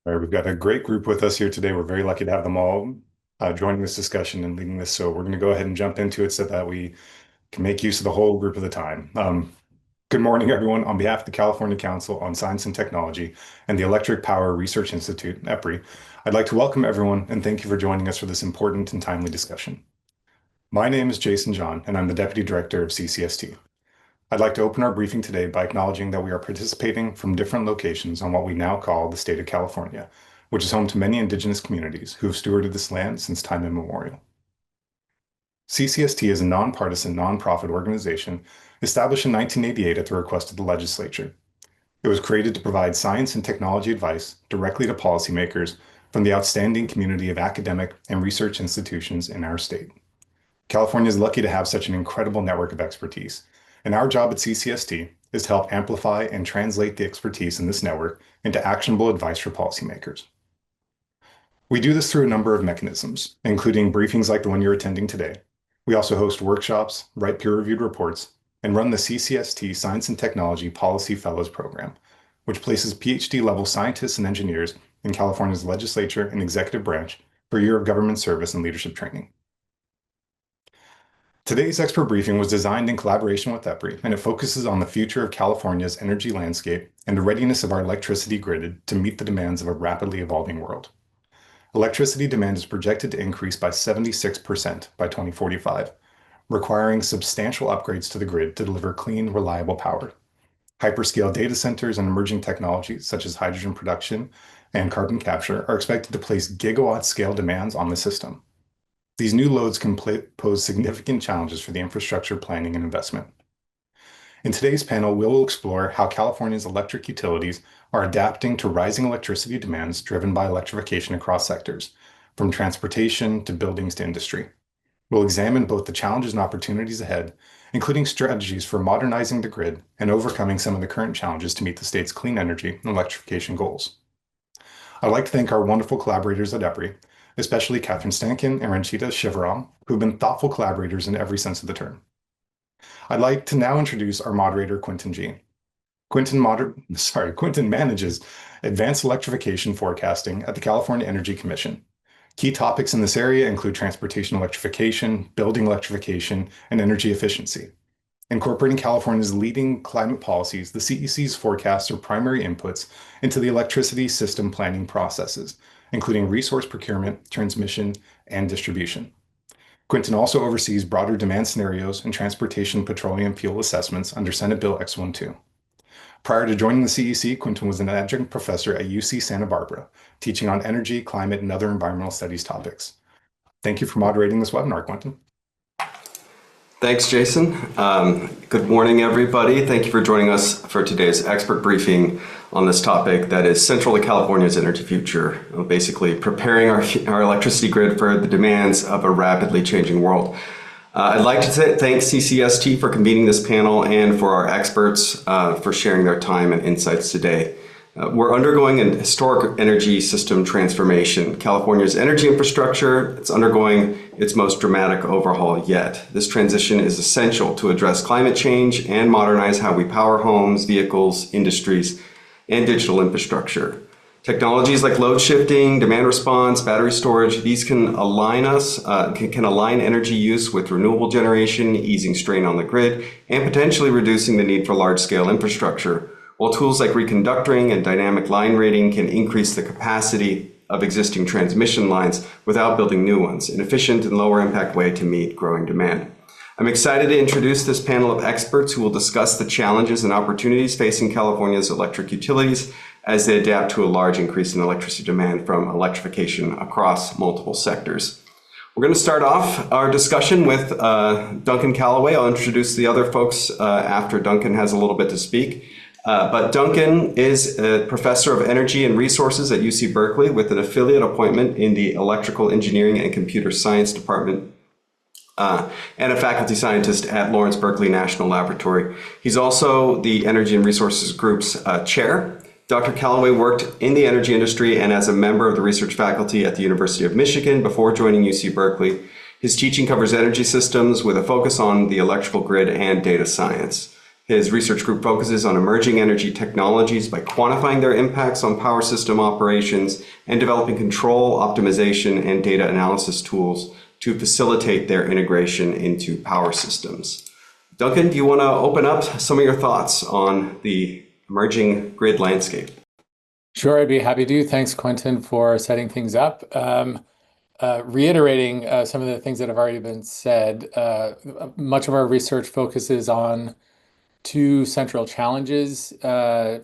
All right, we've got a great group with us here today. We're very lucky to have them all joining this discussion and leading this. So we're going to go ahead and jump into it so that we can make use of the whole group of the time. Good morning, everyone. On behalf of the California Council on Science and Technology and the Electric Power Research Institute, EPRI, I'd like to welcome everyone and thank you for joining us for this important and timely discussion. My name is Jason John, and I'm the Deputy Director of CCST. I'd like to open our briefing today by acknowledging that we are participating from different locations on what we now call the state of California, which is home to many indigenous communities who have stewarded this land since time immemorial. CCST is a nonpartisan, nonprofit organization established in 1988 at the request of the legislature. It was created to provide science and technology advice directly to policymakers from the outstanding community of academic and research institutions in our state. California is lucky to have such an incredible network of expertise, and our job at CCST is to help amplify and translate the expertise in this network into actionable advice for policymakers. We do this through a number of mechanisms, including briefings like the one you're attending today. We also host workshops, write peer-reviewed reports, and run the CCST Science and Technology Policy Fellows Program, which places PhD-level scientists and engineers in California's legislature and executive branch for a year of government service and leadership training. Today's expert briefing was designed in collaboration with EPRI, and it focuses on the future of California's energy landscape and the readiness of our electricity grid to meet the demands of a rapidly evolving world. Electricity demand is projected to increase by 76% by 2045, requiring substantial upgrades to the grid to deliver clean, reliable power. Hyperscale data centers and emerging technologies such as hydrogen production and carbon capture are expected to place gigawatt-scale demands on the system. These new loads can pose significant challenges for the infrastructure planning and investment. In today's panel, we'll explore how California's electric utilities are adapting to rising electricity demands driven by electrification across sectors, from transportation to buildings to industry. We'll examine both the challenges and opportunities ahead, including strategies for modernizing the grid and overcoming some of the current challenges to meet the state's clean energy and electrification goals. I'd like to thank our wonderful collaborators at EPRI, especially Catherine Stankin and Ranchita Shivaram, who've been thoughtful collaborators in every sense of the term. I'd like to now introduce our moderator, Quentin G. Quentin manages advanced electrification forecasting at the California Energy Commission. Key topics in this area include transportation electrification, building electrification, and energy efficiency. Incorporating California's leading climate policies, the CEC's forecasts are primary inputs into the electricity system planning processes, including resource procurement, transmission, and distribution. Quentin also oversees broader demand scenarios and transportation petroleum fuel assessments under Senate Bill X12. Prior to joining the CEC, Quentin was an adjunct professor at UC Santa Barbara, teaching on energy, climate, and other environmental studies topics. Thank you for moderating this webinar, Quentin. Thanks, Jason. Good morning, everybody. Thank you for joining us for today's expert briefing on this topic that is central to California's energy future, basically preparing our electricity grid for the demands of a rapidly changing world. I'd like to thank CCST for convening this panel and for our experts for sharing their time and insights today. We're undergoing an historic energy system transformation. California's energy infrastructure, it's undergoing its most dramatic overhaul yet. This transition is essential to address climate change and modernize how we power homes, vehicles, industries, and digital infrastructure. Technologies like load shifting, demand response, battery storage, these can align align energy use with renewable generation, easing strain on the grid, and potentially reducing the need for large-scale infrastructure. While tools like reconductoring and dynamic line rating can increase the capacity of existing transmission lines without building new ones, an efficient and lower impact way to meet growing demand. I'm excited to introduce this panel of experts who will discuss the challenges and opportunities facing California's electric utilities as they adapt to a large increase in electricity demand from electrification across multiple sectors. We're going to start off our discussion with Duncan Callaway. I'll introduce the other folks after Duncan has a little bit to speak. But Duncan is a professor of energy and resources at UC Berkeley with an affiliate appointment in the Electrical Engineering and Computer Science Department and a faculty scientist at Lawrence Berkeley National Laboratory. He's also the Energy and Resources Group's chair. Dr. Callaway worked in the energy industry and as a member of the research faculty at the University of Michigan before joining UC Berkeley. His teaching covers energy systems with a focus on the electrical grid and data science. His research group focuses on emerging energy technologies by quantifying their impacts on power system operations and developing control, optimization, and data analysis tools to facilitate their integration into power systems. Duncan, do you want to open up some of your thoughts on the emerging grid landscape? Sure, I'd be happy to. Thanks, Quentin, for setting things up. Reiterating some of the things that have already been said, much of our research focuses on two central challenges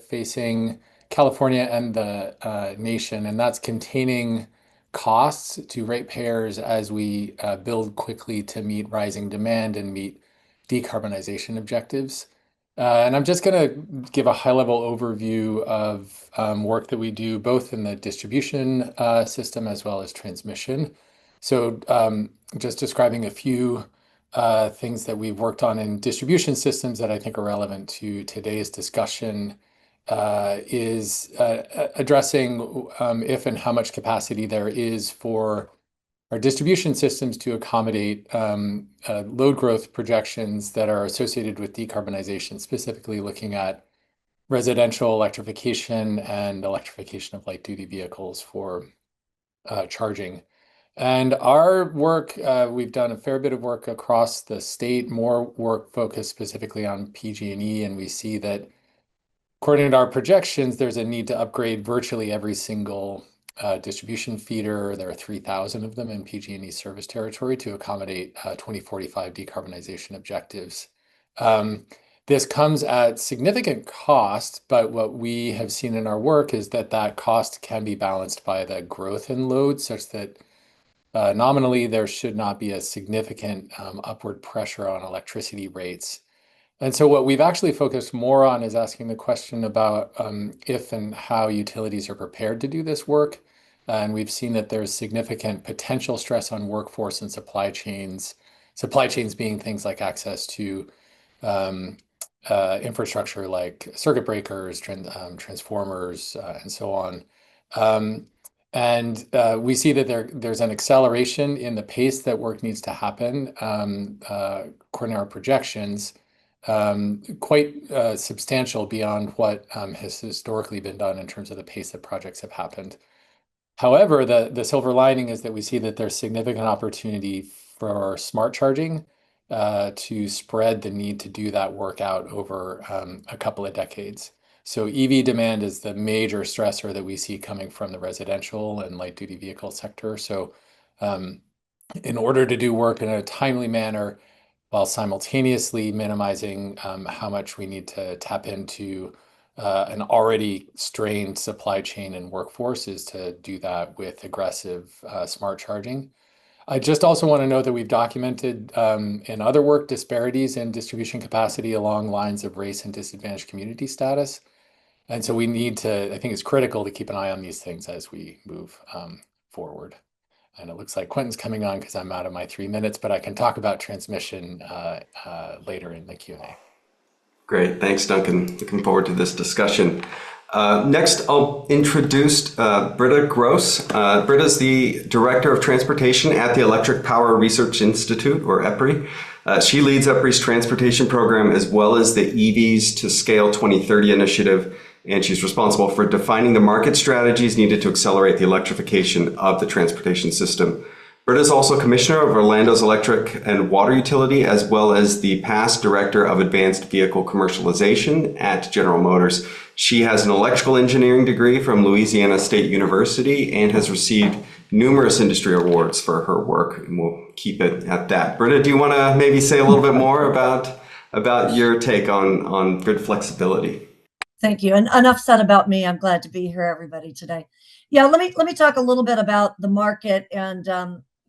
facing California and the nation, and that's containing costs to ratepayers as we build quickly to meet rising demand and meet decarbonization objectives. And I'm just going to give a high-level overview of work that we do both in the distribution system as well as transmission. So just describing a few things that we've worked on in distribution systems that I think are relevant to today's discussion is addressing if and how much capacity there is for our distribution systems to accommodate load growth projections that are associated with decarbonization, specifically looking at residential electrification and electrification of light-duty vehicles for charging. And our work, we've done a fair bit of work across the state, more work focused specifically on PG&E, and we see that according to our projections, there's a need to upgrade virtually every single distribution feeder. There are 3,000 of them in PG&E service territory to accommodate 2045 decarbonization objectives. This comes at significant cost, but what we have seen in our work is that that cost can be balanced by the growth in load such that nominally there should not be a significant upward pressure on electricity rates. And so what we've actually focused more on is asking the question about if and how utilities are prepared to do this work. And we've seen that there's significant potential stress on workforce and supply chains being things like access to infrastructure like circuit breakers, transformers, and so on. And we see that there's an acceleration in the pace that work needs to happen, according to our projections, quite substantial beyond what has historically been done in terms of the pace that projects have happened. However, the silver lining is that we see that there's significant opportunity for smart charging to spread the need to do that work out over a couple of decades. So EV demand is the major stressor that we see coming from the residential and light-duty vehicle sector. So in order to do work in a timely manner, while simultaneously minimizing how much we need to tap into an already strained supply chain and workforce, is to do that with aggressive smart charging. I just also want to note that we've documented in other work disparities in distribution capacity along lines of race and disadvantaged community status. And so we need to, I think it's critical to keep an eye on these things as we move forward. And it looks like Quentin's coming on because I'm out of my 3 minutes, but I can talk about transmission later in the Q&A. Great, thanks, Duncan. Looking forward to this discussion. Next, I'll introduce Britta Gross. Britta is the Director of Transportation at the Electric Power Research Institute, or EPRI. She leads EPRI's transportation program as well as the EVs to Scale 2030 initiative, and she's responsible for defining the market strategies needed to accelerate the electrification of the transportation system. Britta is also Commissioner of Orlando's Electric and Water Utility, as well as the past Director of Advanced Vehicle Commercialization at General Motors. She has an electrical engineering degree from Louisiana State University and has received numerous industry awards for her work, and we'll keep it at that. Britta, do you want to maybe say a little bit more about your take on grid flexibility? Thank you. And enough said about me. I'm glad to be here, everybody, today. Yeah, let me talk a little bit about the market and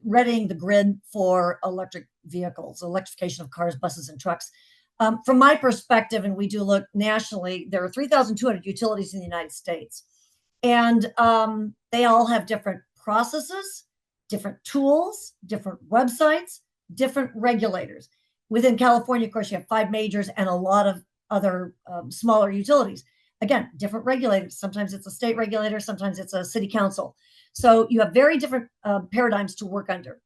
readying the grid for electric vehicles, electrification of cars, buses, and trucks. From my perspective, and we do look nationally, there are 3,200 utilities in the United States, and they all have different processes, different tools, different websites, different regulators. Within California, of course, you have 5 majors and a lot of other smaller utilities. Again, different regulators. Sometimes it's a state regulator, sometimes it's a city council. So you have very different paradigms to work under.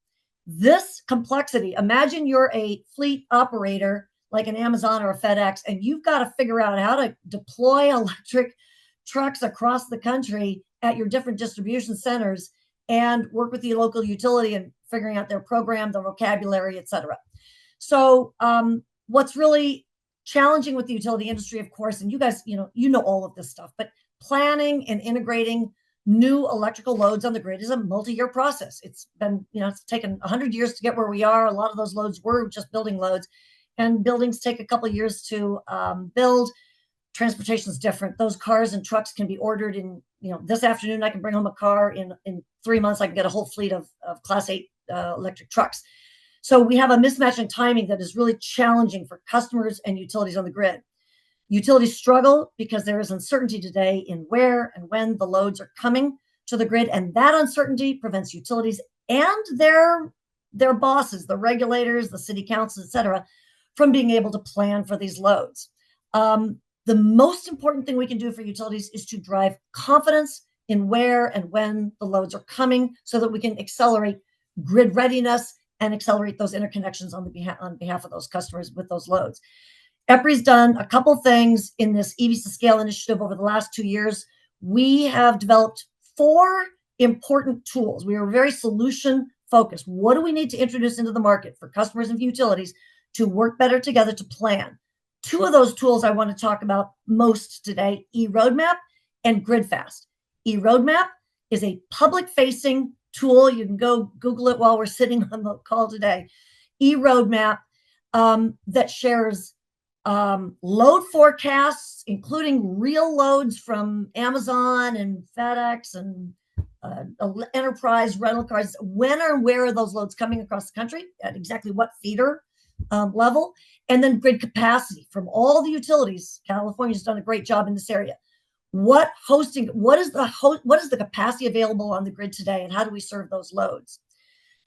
This complexity, imagine you're a fleet operator like an Amazon or a FedEx, and you've got to figure out how to deploy electric trucks across the country at your different distribution centers and work with the local utility and figuring out their program, the vocabulary, et cetera. So what's really challenging with the utility industry, of course, and you guys, you know all of this stuff, but planning and integrating new electrical loads on the grid is a multi-year process. It's been, it's taken 100 years to get where we are. A lot of those loads were just building loads, and buildings take a couple of years to build. Transportation is different. Those cars and trucks can be ordered in, this afternoon I can bring home a car. In 3 months I can get a whole fleet of Class 8 electric trucks. So we have a mismatch in timing that is really challenging for customers and utilities on the grid. Utilities struggle because there is uncertainty today in where and when the loads are coming to the grid, and that uncertainty prevents utilities and their bosses, the regulators, the city councils, et cetera, from being able to plan for these loads. The most important thing we can do for utilities is to drive confidence in where and when the loads are coming so that we can accelerate grid readiness and accelerate those interconnections on behalf of those customers with those loads. EPRI's done a couple things in this EVs to Scale initiative over the last 2 years. We have developed 4 important tools. We are very solution focused. What do we need to introduce into the market for customers and utilities to work better together to plan? 2 of those tools I want to talk about most today, eRoadmap and GridFast. eRoadmap is a public-facing tool. You can go Google it while we're sitting on the call today. eRoadmap that shares load forecasts, including real loads from Amazon and FedEx and enterprise rental cars. When or where are those loads coming across the country at exactly what feeder level? And then grid capacity from all the utilities. California's done a great job in this area. What is the capacity available on the grid today, and how do we serve those loads?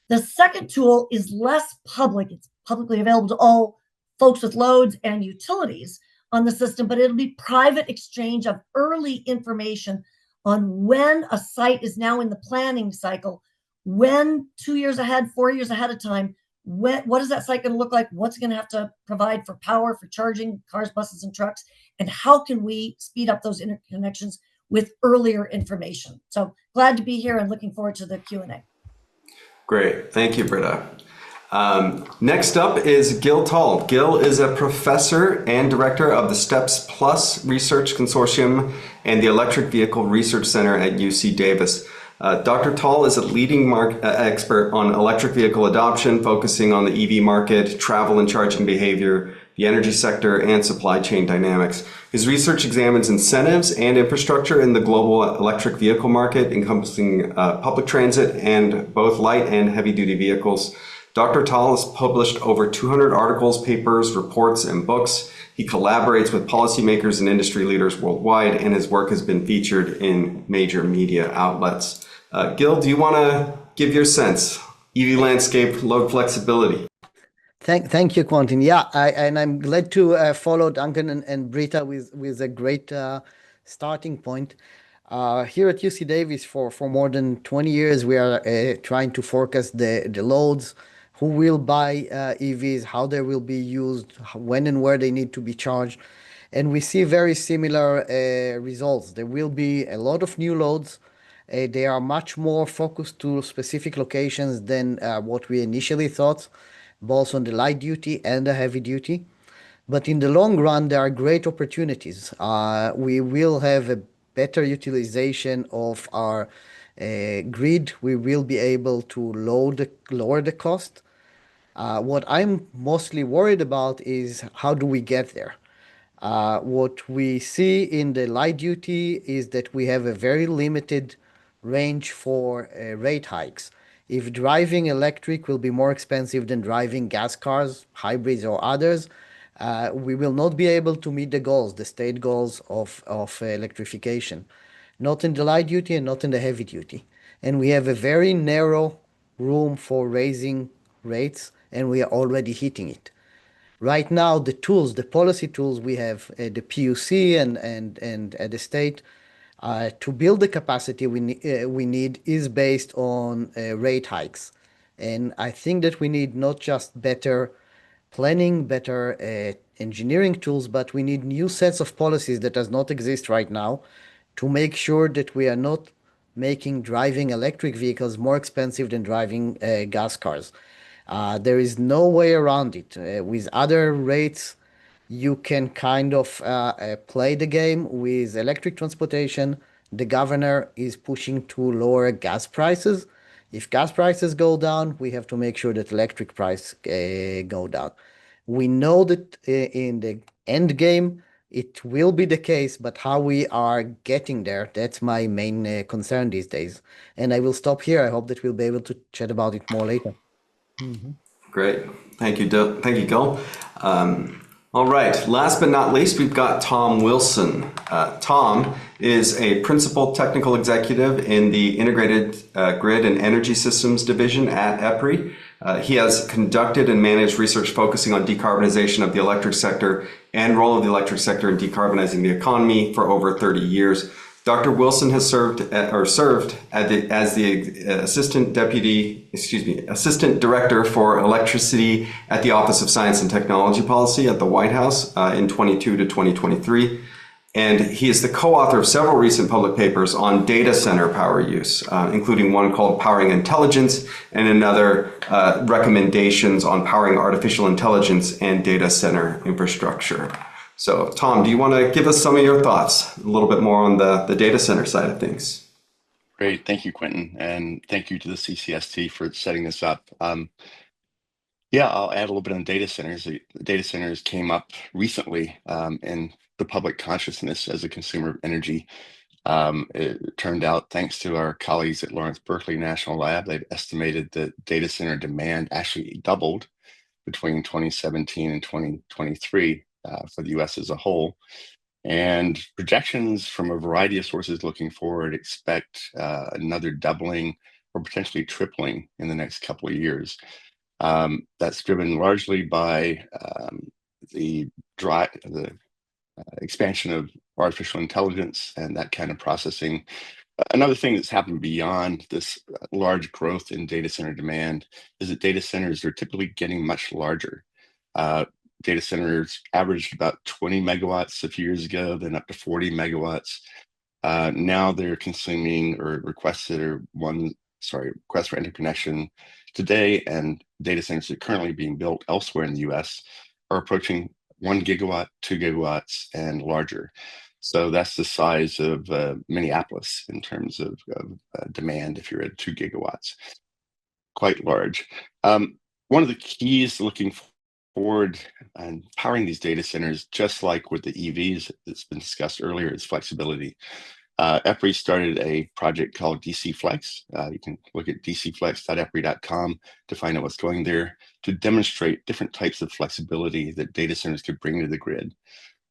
The second tool is less public. It's publicly available to all folks with loads and utilities on the system, but it'll be private exchange of early information on when a site is now in the planning cycle, when 2 years ahead, 4 years ahead of time, what is that site going to look like? What's it going to have to provide for power, for charging cars, buses, and trucks? And how can we speed up those interconnections with earlier information? So glad to be here and looking forward to the Q&A. Great. Thank you, Britta. Next up is Gil Tall. Gil is a professor and director of the STEPS Plus Research Consortium and the Electric Vehicle Research Center at UC Davis. Dr. Tall is a leading expert on electric vehicle adoption, focusing on the EV market, travel and charging behavior, the energy sector, and supply chain dynamics. His research examines incentives and infrastructure in the global electric vehicle market, encompassing public transit and both light and heavy-duty vehicles. Dr. Tall has published over 200 articles, papers, reports, and books. He collaborates with policymakers and industry leaders worldwide, and his work has been featured in major media outlets. Gil, do you want to give your sense? EV landscape, load flexibility. Thank you, Quentin. Yeah, I'm glad to follow Duncan and Britta with a great starting point. Here at UC Davis for more than 20 years, we are trying to forecast the loads, who will buy EVs, how they will be used, when and where they need to be charged. And we see very similar results. There will be a lot of new loads. They are much more focused to specific locations than what we initially thought, both on the light duty and the heavy duty. But in the long run, there are great opportunities. We will have a better utilization of our grid. We will be able to lower the cost. What I'm mostly worried about is how do we get there? What we see in the light duty is that we have a very limited range for rate hikes. If driving electric will be more expensive than driving gas cars, hybrids, or others, we will not be able to meet the goals, the state goals of electrification, not in the light duty and not in the heavy duty. And we have a very narrow room for raising rates, and we are already hitting it. Right now, the policy tools we have, the PUC and at the state, to build the capacity we need is based on rate hikes. And I think that we need not just better planning, better engineering tools, but we need new sets of policies that does not exist right now to make sure that we are not making driving electric vehicles more expensive than driving gas cars. There is no way around it. With other rates, you can kind of play the game. With electric transportation, the governor is pushing to lower gas prices. If gas prices go down, we have to make sure that electric price go down. We know that in the end game, it will be the case, but how we are getting there, that's my main concern these days. And I will stop here. I hope that we'll be able to chat about it more later. Great. Thank you, Thank you, Gil. All right. Last but not least, we've got Tom Wilson. Tom is a principal technical executive in the Integrated Grid and Energy Systems Division at EPRI. He has conducted and managed research focusing on decarbonization of the electric sector and role of the electric sector in decarbonizing the economy for over 30 years. Dr. Wilson has served as the assistant director for electricity at the Office of Science and Technology Policy at the White House in 22 to 2023. And he is the co-author of several recent public papers on data center power use, including one called Powering Intelligence and another recommendations on powering artificial intelligence and data center infrastructure. So, Tom, do you want to give us some of your thoughts, a little bit more on the data center side of things? Great. Thank you, Quentin. And thank you to the CCST for setting this up. Yeah, I'll add a little bit on data centers. The data centers came up recently in the public consciousness as a consumer of energy. It turned out, thanks to our colleagues at Lawrence Berkeley National Lab, they've estimated that data center demand actually doubled between 2017 and 2023 for the US as a whole. And projections from a variety of sources looking forward expect another doubling or potentially tripling in the next couple of years. That's driven largely by the expansion of artificial intelligence and that kind of processing. Another thing that's happened beyond this large growth in data center demand is that data centers are typically getting much larger. Data centers averaged about 20 megawatts a few years ago, then up to 40 megawatts. Now they're consuming or requests for interconnection today, and data centers that are currently being built elsewhere in the US are approaching 1 gigawatt, 2 gigawatts, and larger. So that's the size of Minneapolis in terms of demand if you're at 2 gigawatts. Quite large. One of the keys looking forward and powering these data centers, just like with the EVs that's been discussed earlier, is flexibility. EPRI started a project called DC Flex. You can look at dcflex.epri.com to find out what's going there to demonstrate different types of flexibility that data centers could bring to the grid.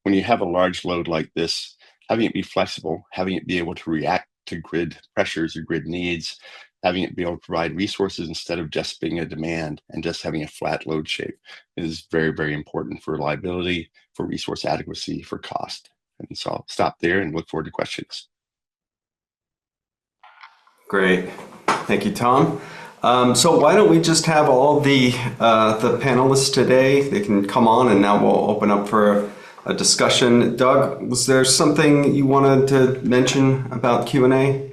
When you have a large load like this, having it be flexible, having it be able to react to grid pressures or grid needs, having it be able to provide resources instead of just being a demand and just having a flat load shape is very, very important for reliability, for resource adequacy, for cost. And so I'll stop there and look forward to questions. Great. Thank you, Tom. So why don't we just have all the panelists today, they can come on, and now we'll open up for a discussion. Doug, was there something you wanted to mention about Q&A?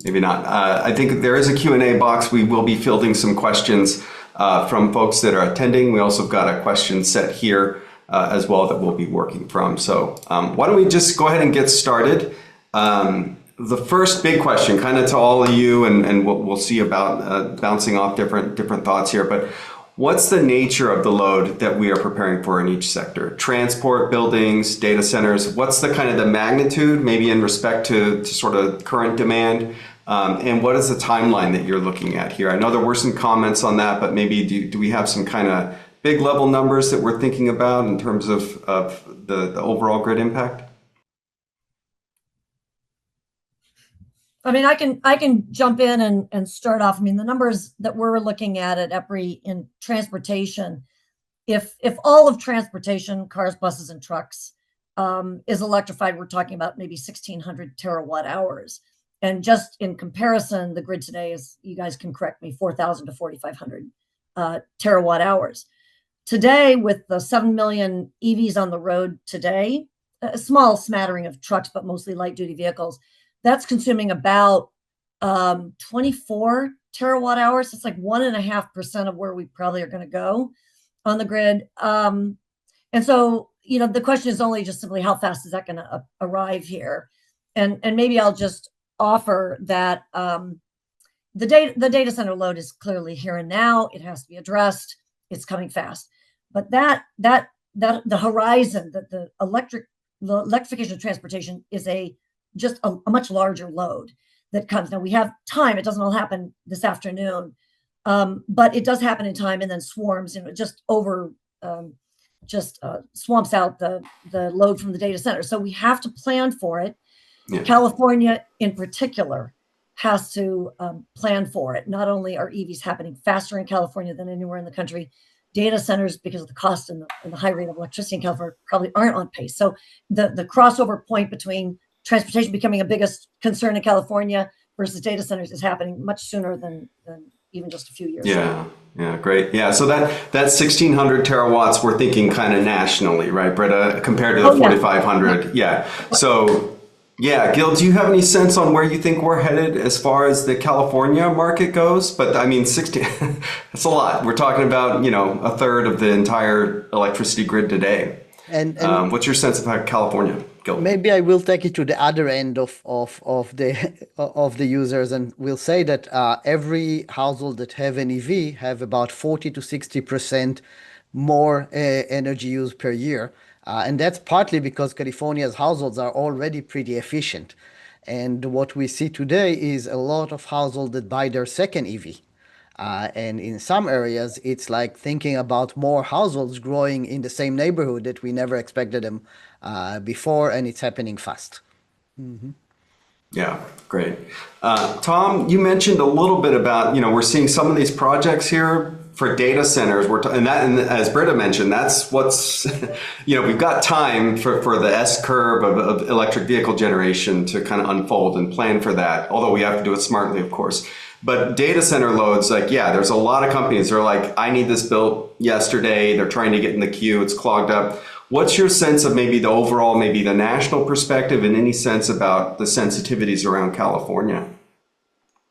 Maybe not. I think there is a Q&A box. We will be fielding some questions from folks that are attending. We also got a question set here as well that we'll be working from. So why don't we just go ahead and get started. The first big question, kind of to all of you, and we'll see about bouncing off different thoughts here, but what's the nature of the load that we are preparing for in each sector? Transport, buildings, data centers, what's the kind of the magnitude, maybe in respect to sort of current demand? And what is the timeline that you're looking at here? I know there were some comments on that, but maybe do we have some kind of big level numbers that we're thinking about in terms of the overall grid impact? I mean, I can jump in and start off. I mean, the numbers that we're looking at EPRI in transportation, if all of transportation, cars, buses, and trucks, is electrified, we're talking about maybe 1,600 terawatt hours. And just in comparison, the grid today is, you guys can correct me, 4,000 to 4,500 terawatt hours. Today, with the 7 million EVs on the road today, a small smattering of trucks, but mostly light duty vehicles, that's consuming about 24 terawatt hours. It's like 1.5% of where we probably are going to go on the grid. And so, the question is only just simply how fast is that going to arrive here? And maybe I'll just offer that the data center load is clearly here and now. It has to be addressed. It's coming fast. But the horizon, that the electrification of transportation is just a much larger load that comes. Now we have time. It doesn't all happen this afternoon, but it does happen in time and then swarms, just swamps out the load from the data center. So we have to plan for it. Yeah. California in particular has to plan for it. Not only are EVs happening faster in California than anywhere in the country, data centers, because of the cost and the high rate of electricity in California, probably aren't on pace. So the crossover point between transportation becoming a biggest concern in California versus data centers is happening much sooner than even just a few years ago. Yeah, great. Yeah, so that 1,600 terawatts, we're thinking kind of nationally, right, Britta, compared to the 4,500. Yeah. So, yeah, Gil, do you have any sense on where you think we're headed as far as the California market goes? But I mean, 60, that's a lot. We're talking about, a third of the entire electricity grid today. And what's your sense of how California? Gil? Maybe I will take it to the other end of the users, and we'll say that every household that have an EV have about 40 to 60% more energy use per year. And that's partly because California's households are already pretty efficient. And what we see today is a lot of households that buy their second EV. And in some areas, it's like thinking about more households growing in the same neighborhood that we never expected them before, and it's happening fast. Mm-hmm. Yeah, great. Tom, you mentioned a little bit about, we're seeing some of these projects here for data centers. And as Britta mentioned, that's what's, we've got time for the S curve of electric vehicle generation to kind of unfold and plan for that, although we have to do it smartly, of course. But data center loads, there's a lot of companies that are like, I need this built yesterday. They're trying to get in the queue. It's clogged up. What's your sense of maybe the overall, maybe the national perspective, and any sense about the sensitivities around California?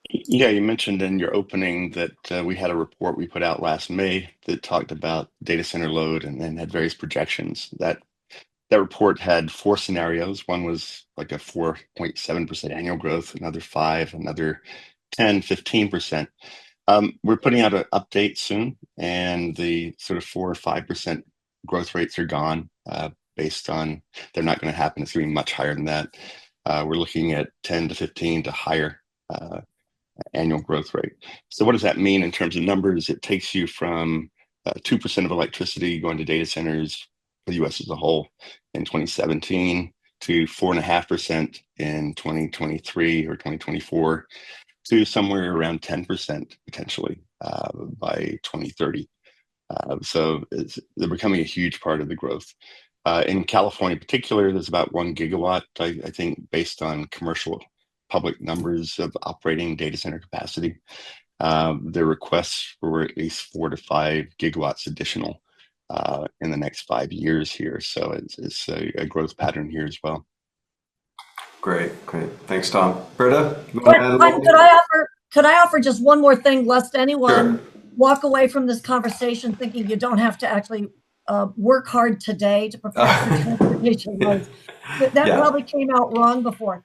Yeah, you mentioned in your opening that we had a report we put out last May that talked about data center load and had various projections. That report had 4 scenarios. One was like a 4.7% annual growth, another 5%, another 10, 15%. We're putting out an update soon, and the sort of 4 or 5% growth rates are gone based on they're not going to happen. It's going to be much higher than that. We're looking at 10 to 15 to higher annual growth rate. So what does that mean in terms of numbers? It takes you from 2% of electricity going to data centers for the US as a whole in 2017 to 4.5% in 2023 or 2024 to somewhere around 10% potentially by 2030. So they're becoming a huge part of the growth. In California in particular, there's about 1 gigawatt, I think, based on commercial public numbers of operating data center capacity. Their requests for at least 4 to 5 gigawatts additional in the next 5 years here. So it's a growth pattern here as well. Great. Thanks, Tom. Britta? Could I offer just one more thing, lest anyone walk away from this conversation thinking you don't have to actually work hard today to prepare for transportation loads. That probably came out wrong before.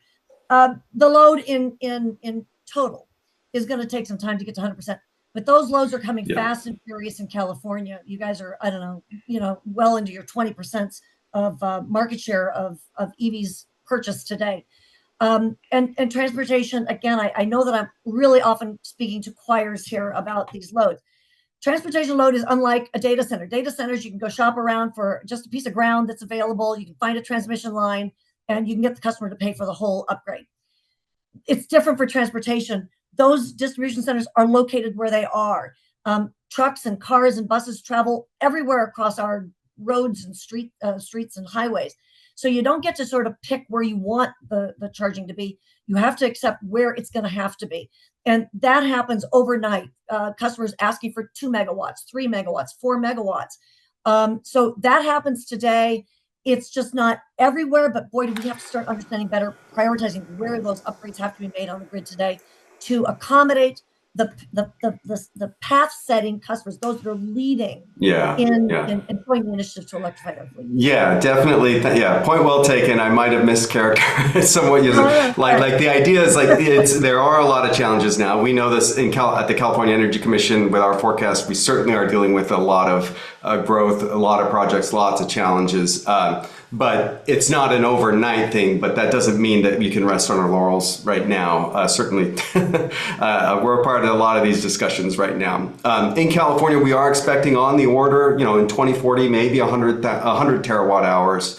The load in total is going to take some time to get to 100%, but those loads are coming fast and furious in California. You guys are, I don't know, well into your 20% of market share of EVs purchased today. And transportation, again, I know that I'm really often speaking to choirs here about these loads. Transportation load is unlike a data center. Data centers, you can go shop around for just a piece of ground that's available. You can find a transmission line and you can get the customer to pay for the whole upgrade. It's different for transportation. Those distribution centers are located where they are. Trucks and cars and buses travel everywhere across our roads and streets and highways. So you don't get to sort of pick where you want the charging to be. You have to accept where it's going to have to be. And that happens overnight. Customers asking for 2 megawatts, 3 megawatts, 4 megawatts. So that happens today. It's just not everywhere, but boy, do we have to start understanding better, prioritizing where those upgrades have to be made on the grid today to accommodate the path setting customers, those that are leading in employing the initiative to electrify their fleet. Yeah, definitely. Yeah, point well taken. I might have mischaracterized somewhat. Like the idea is there are a lot of challenges now. We know this at the California Energy Commission with our forecast. We certainly are dealing with a lot of growth, a lot of projects, lots of challenges. But it's not an overnight thing, but that doesn't mean that we can rest on our laurels right now. Certainly, we're a part of a lot of these discussions right now. In California, we are expecting on the order, in 2040, maybe 100 terawatt hours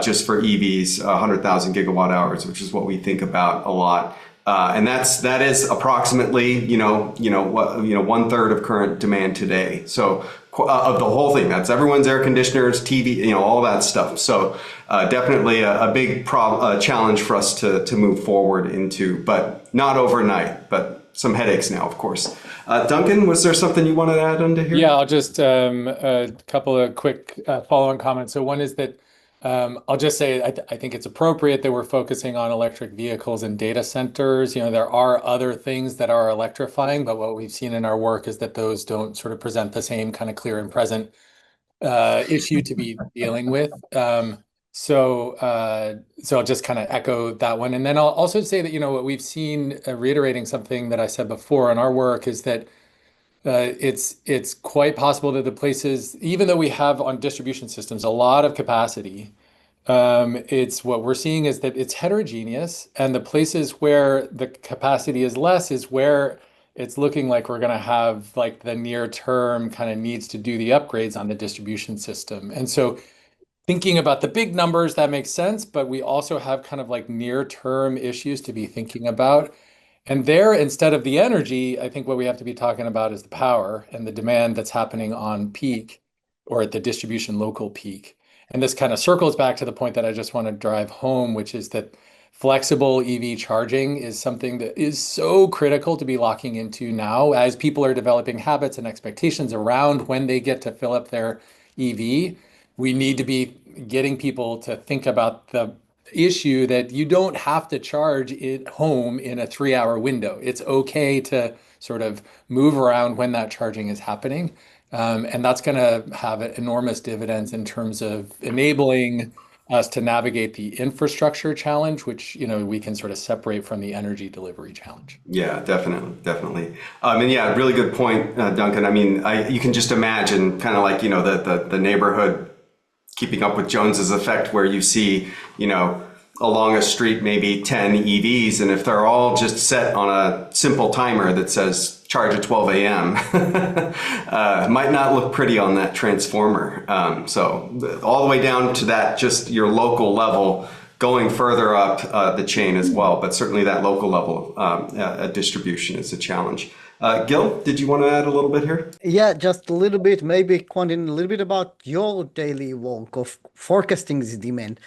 just for EVs, 100,000 gigawatt hours, which is what we think about a lot. And that is approximately, 1/3 of current demand today. So of the whole thing, that's everyone's air conditioners, TV, all that stuff. So definitely a big challenge for us to move forward into, but not overnight, but some headaches now, of course. Duncan, was there something you wanted to add onto here? Yeah, I'll just a couple of quick follow-on comments. So one is that I'll just say I think it's appropriate that we're focusing on electric vehicles and data centers. There are other things that are electrifying, but what we've seen in our work is that those don't sort of present the same kind of clear and present issue to be dealing with. So I'll just kind of echo that one. And then I'll also say that, what we've seen, reiterating something that I said before in our work, is that it's quite possible that the places, even though we have on distribution systems a lot of capacity, it's what we're seeing is that it's heterogeneous, and the places where the capacity is less is where it's looking like we're going to have like the near term kind of needs to do the upgrades on the distribution system. And so thinking about the big numbers, that makes sense, but we also have kind of like near term issues to be thinking about. And there, instead of the energy, I think what we have to be talking about is the power and the demand that's happening on peak or at the distribution local peak. And this kind of circles back to the point that I just want to drive home, which is that flexible EV charging is something that is so critical to be locking into now as people are developing habits and expectations around when they get to fill up their EV. We need to be getting people to think about the issue that you don't have to charge it home in a 3-hour window. It's okay to sort of move around when that charging is happening. And that's going to have enormous dividends in terms of enabling us to navigate the infrastructure challenge, which, we can sort of separate from the energy delivery challenge. Yeah, definitely. And yeah, really good point, Duncan. I mean, you can just imagine kind of like, the neighborhood keeping up with Jones's effect, where you see, along a street, maybe 10 EVs. And if they're all just set on a simple timer that says charge at 12 a.m., might not look pretty on that transformer. So all the way down to that, just your local level, going further up the chain as well. But certainly that local level distribution is a challenge. Gil, did you want to add a little bit here? Yeah, just a little bit, maybe Quentin, a little bit about your daily work of forecasting this demand,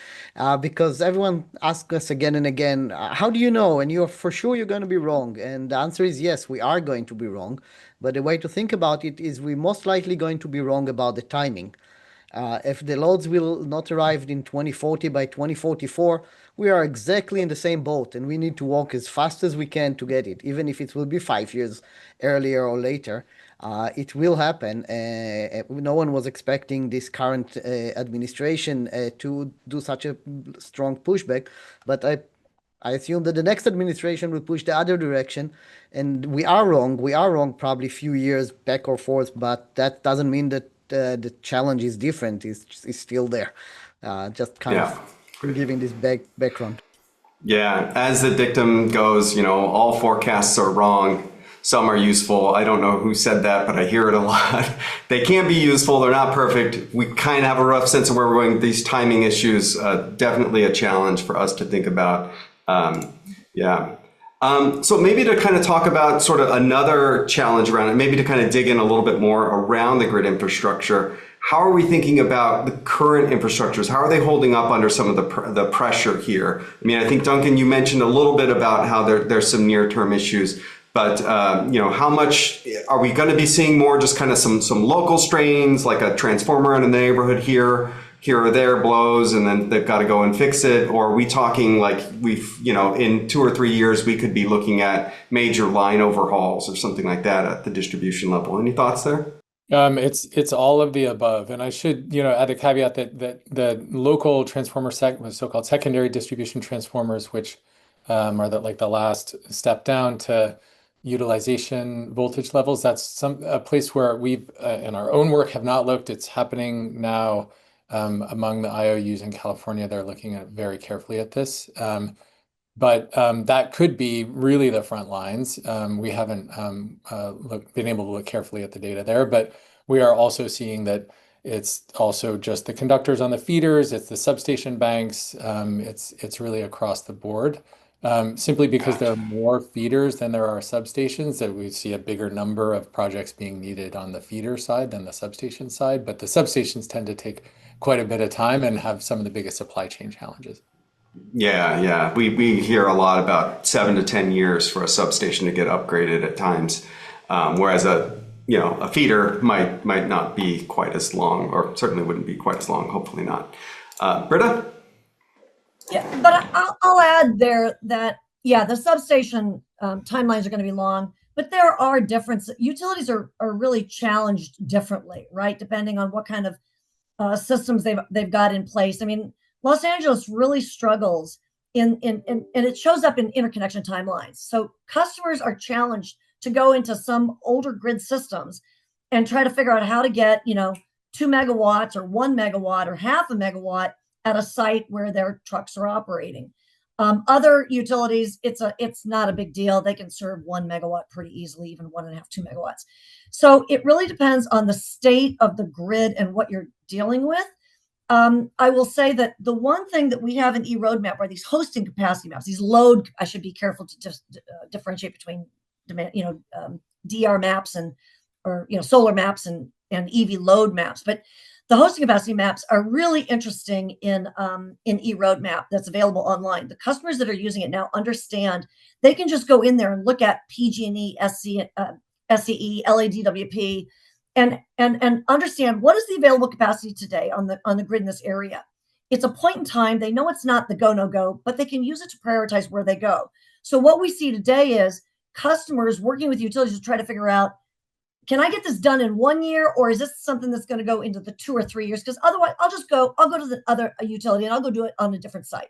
because everyone asks us again and again, how do you know? And you're for sure you're going to be wrong. And the answer is yes, we are going to be wrong. But the way to think about it is we're most likely going to be wrong about the timing. If the loads will not arrive in 2040 by 2044, we are exactly in the same boat, and we need to walk as fast as we can to get it, even if it will be 5 years earlier or later. It will happen. No one was expecting this current administration to do such a strong pushback, but I assume that the next administration will push the other direction, and we are wrong. We are wrong probably a few years back or forth, but that doesn't mean that the challenge is different. It's still there. Just kind of giving this background. Yeah, as the dictum goes, all forecasts are wrong. Some are useful. I don't know who said that, but I hear it a lot. They can't be useful. They're not perfect. We kind of have a rough sense of where we're going. These timing issues, definitely a challenge for us to think about. So maybe to kind of talk about sort of another challenge around it, maybe to kind of dig in a little bit more around the grid infrastructure. how are we thinking about the current infrastructures? How are they holding up under some of the pressure here? I mean, I think, Duncan, you mentioned a little bit about how there's some near-term issues, but how much are we going to be seeing more just kind of some local strains, like a transformer in the neighborhood here or there blows, and then they've got to go and fix it? Or are we talking like in 2 or 3 years, we could be looking at major line overhauls or something like that at the distribution level? Any thoughts there? It's all of the above, and I should add a caveat that the local transformer so-called secondary distribution transformers, which are the last step down to utilization voltage levels. That's a place where we've in our own work have not looked. It's happening now among the IOUs in California. They're looking at very carefully at this. But that could be really the front lines. We haven't been able to look carefully at the data there, but we are also seeing that it's also just the conductors on the feeders, it's the substation banks, it's really across the board. Simply because there are more feeders than there are substations, that we see a bigger number of projects being needed on the feeder side than the substation side. But the substations tend to take quite a bit of time and have some of the biggest supply chain challenges. Yeah. We hear a lot about 7 to 10 years for a substation to get upgraded at times, whereas a feeder might not be quite as long, or certainly wouldn't be quite as long. Hopefully not. Britta? Yeah, but I'll add there that the substation timelines are going to be long, but there are differences. Utilities are really challenged differently, right? Depending on what kind of systems they've got in place. I mean, Los Angeles really struggles and it shows up in interconnection timelines. So customers are challenged to go into some older grid systems and try to figure out how to get 2 megawatts or 1 megawatt or half a megawatt at a site where their trucks are operating. Other utilities, it's not a big deal. They can serve 1 megawatt pretty easily, even 1.5, 2 megawatts. So it really depends on the state of the grid and what you're dealing with. I will say that the one thing that we have in eRoadmap are these hosting capacity maps, these load. I should be careful to just differentiate between demand, DR maps or solar maps and EV load maps. But the hosting capacity maps are really interesting in eRoadmap that's available online. The customers that are using it now understand they can just go in there and look at PG&E, SCE, LADWP, and understand what is the available capacity today on the grid in this area. It's a point in time. They know it's not the go, no go, but they can use it to prioritize where they go. So what we see today is customers working with utilities to try to figure out, can I get this done in 1 year, or is this something that's going to go into the 2 or 3 years? Because otherwise I'll go to the other utility and I'll go do it on a different site.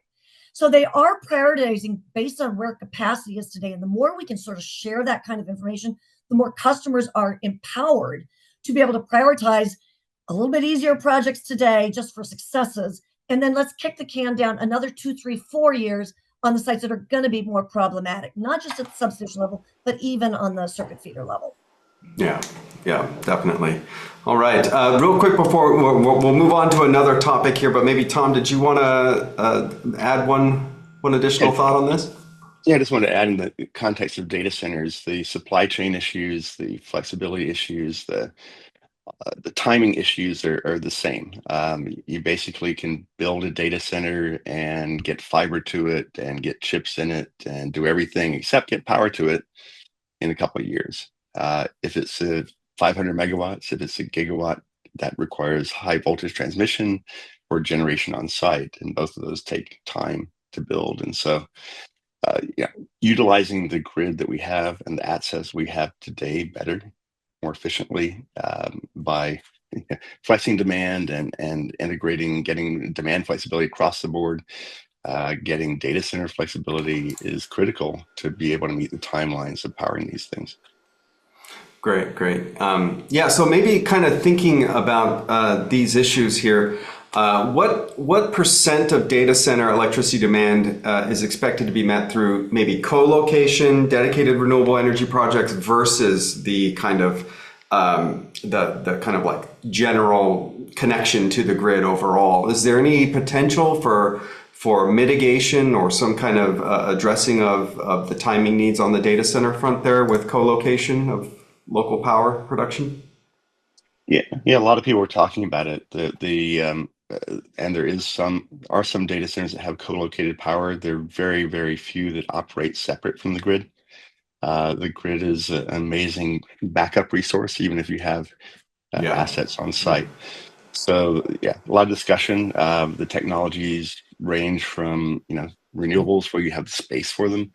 So they are prioritizing based on where capacity is today. And the more we can sort of share that kind of information, the more customers are empowered to be able to prioritize a little bit easier projects today just for successes. And then let's kick the can down another 2, 3, 4 years on the sites that are going to be more problematic, not just at the substation level, but even on the circuit feeder level. Yeah, definitely. All right, real quick before we'll move on to another topic here, but maybe Tom, did you want to add one additional thought on this? Yeah, I just wanted to add in the context of data centers, the supply chain issues, the flexibility issues, the timing issues are the same. You basically can build a data center and get fiber to it and get chips in it and do everything except get power to it in a couple of years. If it's 500 megawatts, if it's a gigawatt, that requires high voltage transmission or generation on site, and both of those take time to build. And so utilizing the grid that we have and the access we have today better, more efficiently, by flexing demand and integrating, getting demand flexibility across the board, getting data center flexibility is critical to be able to meet the timelines of powering these things. Great. So maybe kind of thinking about these issues here, what percent of data center electricity demand is expected to be met through maybe co-location, dedicated renewable energy projects versus the kind of the kind of like general connection to the grid overall? Is there any potential for mitigation or some kind of addressing of the timing needs on the data center front there with co-location of local power production? Yeah, a lot of people were talking about it. And are some data centers that have co-located power. They're very, very few that operate separate from the grid. The grid is an amazing backup resource, even if you have Yeah. assets on site. So yeah, a lot of discussion. The technologies range from renewables where you have the space for them.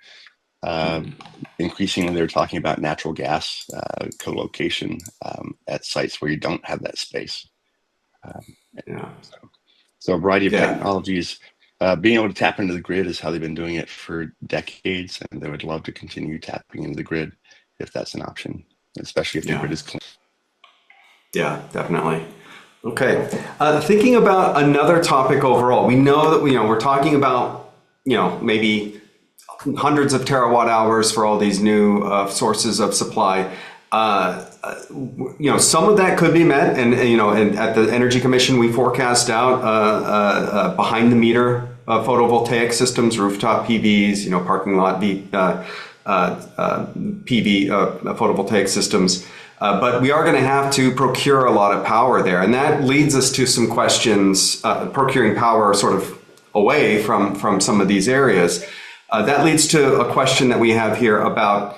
Increasingly, they're talking about natural gas co-location at sites where you don't have that space. Yeah. So a variety of Yeah. technologies. Being able to tap into the grid is how they've been doing it for decades, and they would love to continue tapping into the grid if that's an option, especially if the grid is clean. Yeah, definitely. Okay. Thinking about another topic overall, we know that we're talking about maybe hundreds of terawatt hours for all these new sources of supply. Some of that could be met, and at the Energy Commission we forecast out behind the meter photovoltaic systems, rooftop PVs, parking lot PV photovoltaic systems. But we are going to have to procure a lot of power there, and that leads us to some questions. Procuring power sort of away from some of these areas. That leads to a question that we have here about,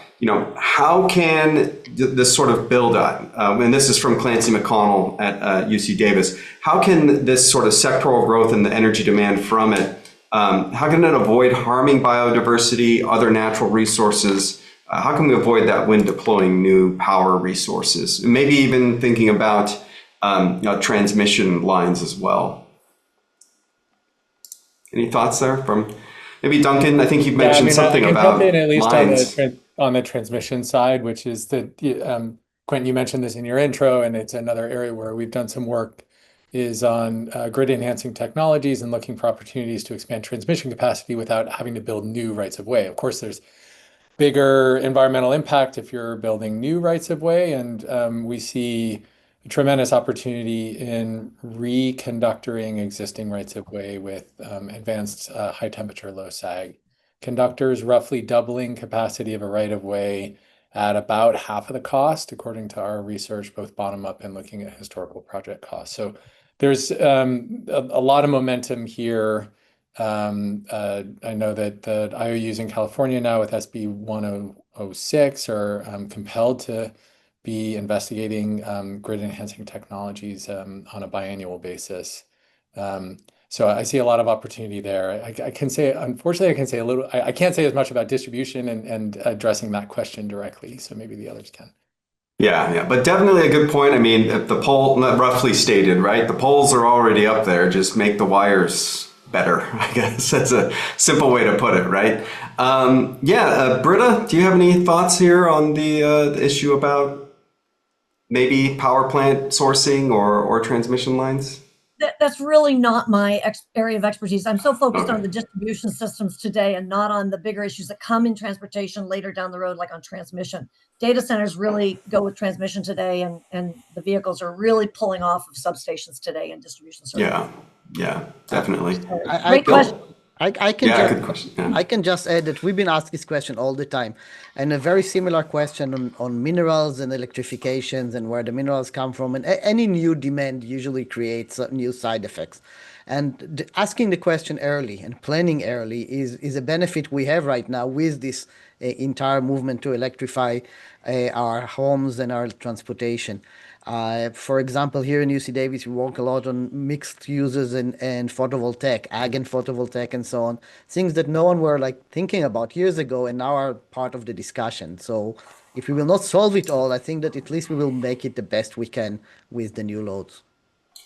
how can this sort of build up, and this is from Clancy McConnell at UC Davis, how can this sort of sectoral growth and the energy demand from it, how can it avoid harming biodiversity, other natural resources? How can we avoid that when deploying new power resources? Maybe even thinking about transmission lines as well. Any thoughts there from maybe Duncan? I think you've mentioned something about jump in at least lines. on the transmission side, which is that Quentin, you mentioned this in your intro, and it's another area where we've done some work is on grid enhancing technologies and looking for opportunities to expand transmission capacity without having to build new rights of way. Of course, there's bigger environmental impact if you're building new rights of way, and we see a tremendous opportunity in reconductoring existing rights of way with advanced high temperature, low sag conductors, roughly doubling capacity of a right of way at about half of the cost, according to our research, both bottom up and looking at historical project costs. So there's a lot of momentum here. I know that the IOUs in California now with SB 1006 are compelled to be investigating grid enhancing technologies on a biannual basis. So I see a lot of opportunity there. I can say, unfortunately, I can say a little, I can't say as much about distribution and addressing that question directly. So maybe the others can. Yeah, but definitely a good point. I mean, if the pole, roughly stated, right? The poles are already up there. Just make the wires better, I guess. That's a simple way to put it, right? Britta, do you have any thoughts here on the issue about maybe power plant sourcing or transmission lines? That's really not my area of expertise. I'm so focused on the distribution systems today and not on the bigger issues that come in transportation later down the road, like on transmission. Data centers really go with transmission today, and the vehicles are really pulling off of substations today in distribution services. Yeah, definitely. Great question. Good question. Yeah. I can just add that we've been asked this question all the time, and a very similar question on minerals and electrifications and where the minerals come from. And any new demand usually creates new side effects. And asking the question early and planning early is a benefit we have right now with this entire movement to electrify our homes and our transportation. For example, here in UC Davis, we work a lot on mixed uses and photovoltaic, ag and photovoltaic and so on, things that no one were thinking about years ago and now are part of the discussion. So if we will not solve it all, I think that at least we will make it the best we can with the new loads.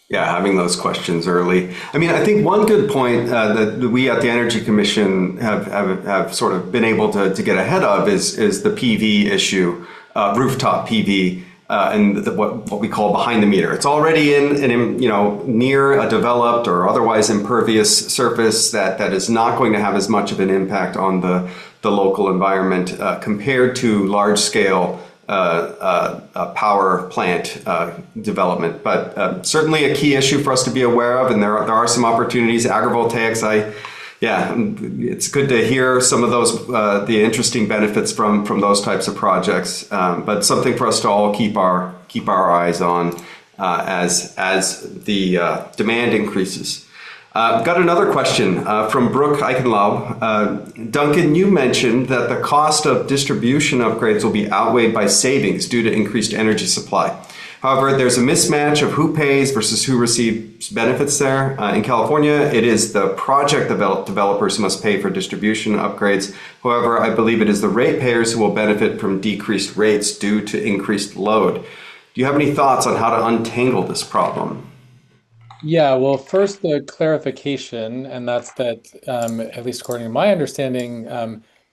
Yeah, having those questions early. I mean, I think one good point that we at the Energy Commission have sort of been able to get ahead of is the PV issue, rooftop PV. And what we call behind the meter. It's already in near a developed or otherwise impervious surface that is not going to have as much of an impact on the local environment compared to large scale power plant development. But certainly a key issue for us to be aware of, and there are some opportunities. Agrivoltaics, it's good to hear some of those, the interesting benefits from those types of projects, but something for us to all keep our eyes on as the demand increases. Got another question from Brooke Eichenlaub. Duncan, you mentioned that the cost of distribution upgrades will be outweighed by savings due to increased energy supply. However, there's a mismatch of who pays versus who receives benefits there. In California, it is the project developers who must pay for distribution upgrades. However, I believe it is the ratepayers who will benefit from decreased rates due to increased load. Do you have any thoughts on how to untangle this problem? Yeah, well, first the clarification, and that's that, at least according to my understanding,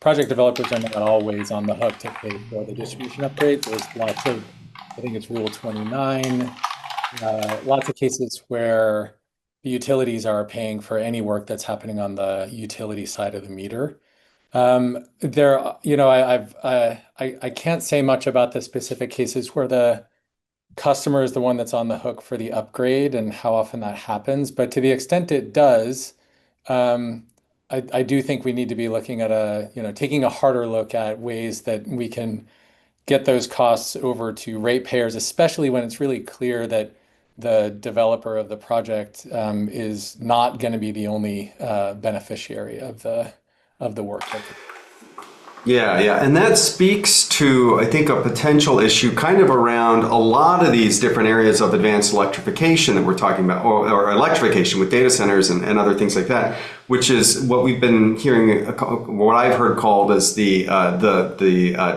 project developers are not always on the hook to pay for the distribution upgrades. There's lots of, I think it's Rule 29, lots of cases where the utilities are paying for any work that's happening on the utility side of the meter. I can't say much about the specific cases where the customer is the one that's on the hook for the upgrade and how often that happens. But to the extent it does, I do think we need to be looking at taking a harder look at ways that we can get those costs over to ratepayers, especially when it's really clear that the developer of the project is not going to be the only beneficiary of the work. Yeah. And that speaks to, I think, a potential issue kind of around a lot of these different areas of advanced electrification that we're talking about, or electrification with data centers and other things like that, which is what we've been hearing, what I've heard called as the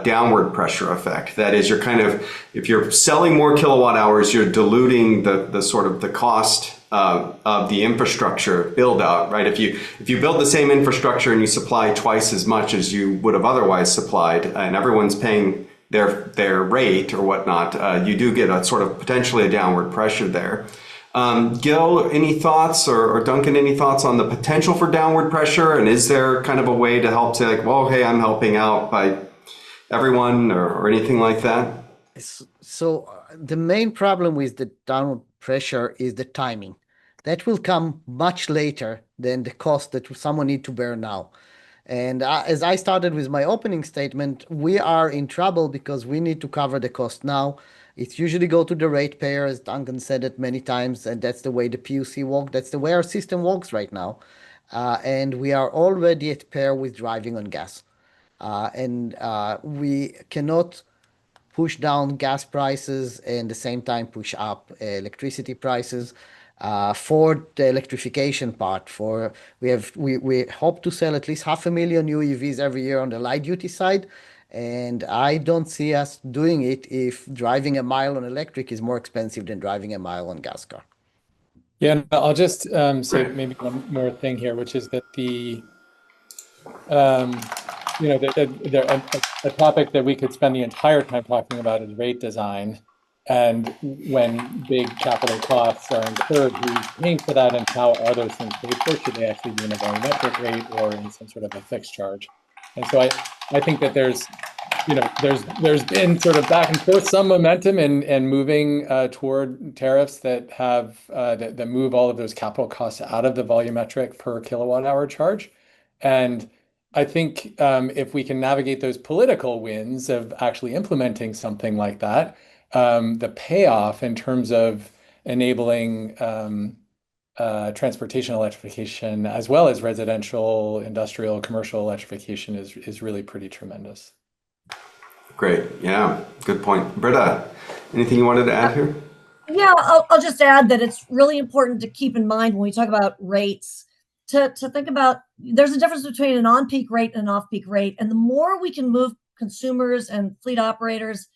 downward pressure effect. That is, if you're selling more kilowatt hours, you're diluting the sort of the cost of the infrastructure build out, right? If you build the same infrastructure and you supply twice as much as you would have otherwise supplied, and everyone's paying their rate or whatnot, you do get a sort of potentially a downward pressure there. Gil, any thoughts, or Duncan, any thoughts on the potential for downward pressure? And is there kind of a way to help say, like, well, hey, I'm helping out by everyone, or anything like that? So the main problem with the downward pressure is the timing. That will come much later than the cost that someone needs to bear now. And as I started with my opening statement, we are in trouble because we need to cover the cost now. It's usually go to the ratepayer, as Duncan said it many times, and that's the way the PUC works. That's the way our system works right now. And we are already at pair with driving on gas. And we cannot push down gas prices and at the same time push up electricity prices. For the electrification part, we hope to sell at least 500,000 new EVs every year on the light duty side, and I don't see us doing it if driving a mile on electric is more expensive than driving a mile on gas car. Yeah, and I'll just say maybe one more thing here, which is that a topic that we could spend the entire time talking about is rate design. And when big capital costs are incurred, who's paying for that, and how are those things paid for? Should they actually be in a volumetric rate or in some sort of a fixed charge? And so I think that there's been sort of back and forth, some momentum in moving toward tariffs that have that move all of those capital costs out of the volumetric per kilowatt hour charge. And I think if we can navigate those political wins of actually implementing something like that, the payoff in terms of enabling transportation electrification as well as residential, industrial, commercial electrification is really pretty tremendous. Great. Yeah, good point. Britta, anything you wanted to add here? Yeah, I'll just add that it's really important to keep in mind when we talk about rates to think about there's a difference between an on-peak rate and an off-peak rate. And the more we can move consumers and fleet operators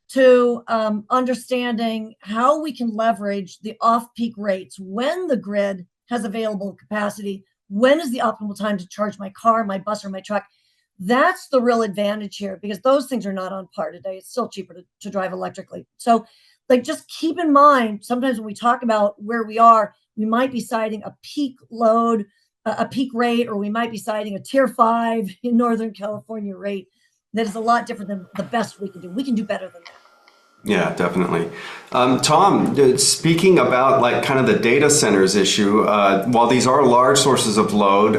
to understanding how we can leverage the off-peak rates when the grid has available capacity, when is the optimal time to charge my car, my bus, or my truck. That's the real advantage here, because those things are not on par today. It's still cheaper to drive electrically. So just keep in mind, sometimes when we talk about where we are, we might be citing a peak load, a peak rate, or we might be citing a tier 5 in Northern California rate that is a lot different than the best we can do. We can do better than that. Yeah, definitely. Tom, speaking about like kind of the data centers issue, while these are large sources of load,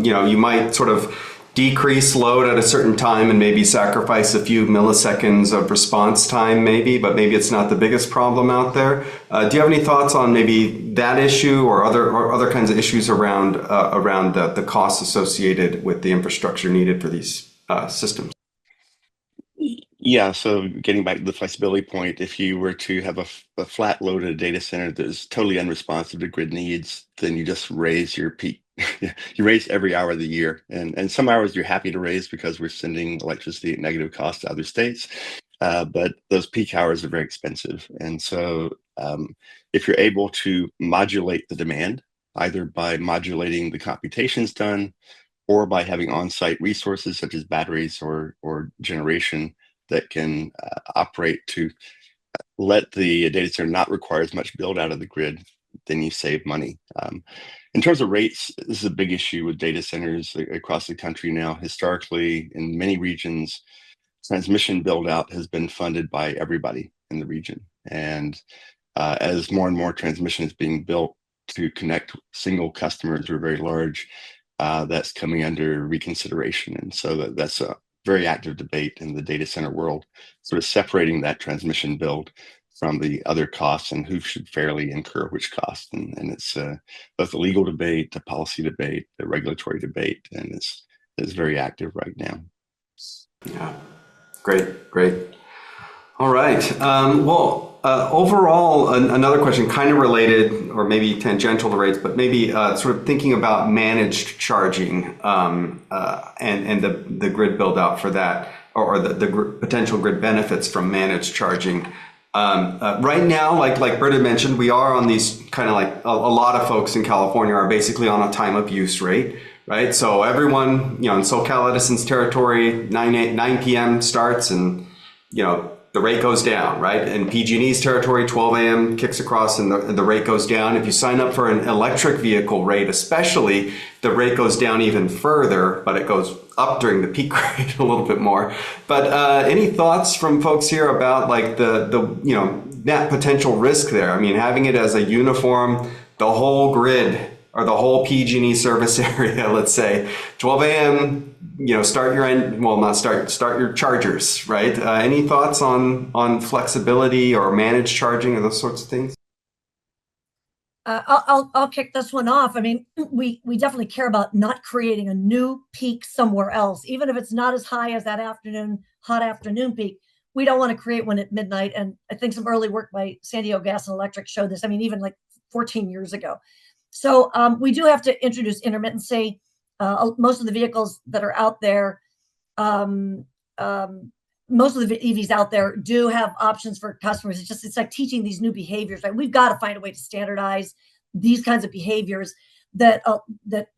you might sort of decrease load at a certain time and maybe sacrifice a few milliseconds of response time, but maybe it's not the biggest problem out there. Do you have any thoughts on maybe that issue or other kinds of issues around the costs associated with the infrastructure needed for these systems? Yeah, so getting back to the flexibility point, if you were to have a flat loaded data center that is totally unresponsive to grid needs, then you just raise your peak. You raise every hour of the year. And some hours you're happy to raise because we're sending electricity at negative cost to other states. But those peak hours are very expensive. And so if you're able to modulate the demand, either by modulating the computations done or by having on-site resources such as batteries or generation that can operate to let the data center not require as much build out of the grid, then you save money. In terms of rates, this is a big issue with data centers across the country now. Historically, in many regions, transmission build out has been funded by everybody in the region. And as more and more transmission is being built to connect single customers who are very large, that's coming under reconsideration. And so that's a very active debate in the data center world, sort of separating that transmission build from the other costs and who should fairly incur which cost. And it's both a legal debate, a policy debate, a regulatory debate, and it's very active right now. Yeah, great. All right. Overall, another question kind of related or maybe tangential to rates, but maybe sort of thinking about managed charging and the grid build out for that, or the potential grid benefits from managed charging. Right now, like Britta mentioned, we are on these kind of like a lot of folks in California are basically on a time of use rate, right? So everyone, in SoCal Edison's territory, 9 p.m. starts and, the rate goes down, right? In PG&E's territory, 12 a.m. kicks across and the rate goes down. If you sign up for an electric vehicle rate, especially, the rate goes down even further, but it goes up during the peak rate a little bit more. But any thoughts from folks here about like the net potential risk there? I mean, having it as a uniform, the whole grid or the whole PG&E service area, let's say, 12 a.m., start your chargers, right? Any thoughts on flexibility or managed charging or those sorts of things? I'll kick this one off. I mean, we definitely care about not creating a new peak somewhere else, even if it's not as high as that hot afternoon peak. We don't want to create one at midnight. And I think some early work by San Diego Gas and Electric showed this. I mean, even like 14 years ago. So we do have to introduce intermittency. Most of the vehicles that are out there, most of the EVs out there do have options for customers. It's like teaching these new behaviors, right? We've got to find a way to standardize these kinds of behaviors that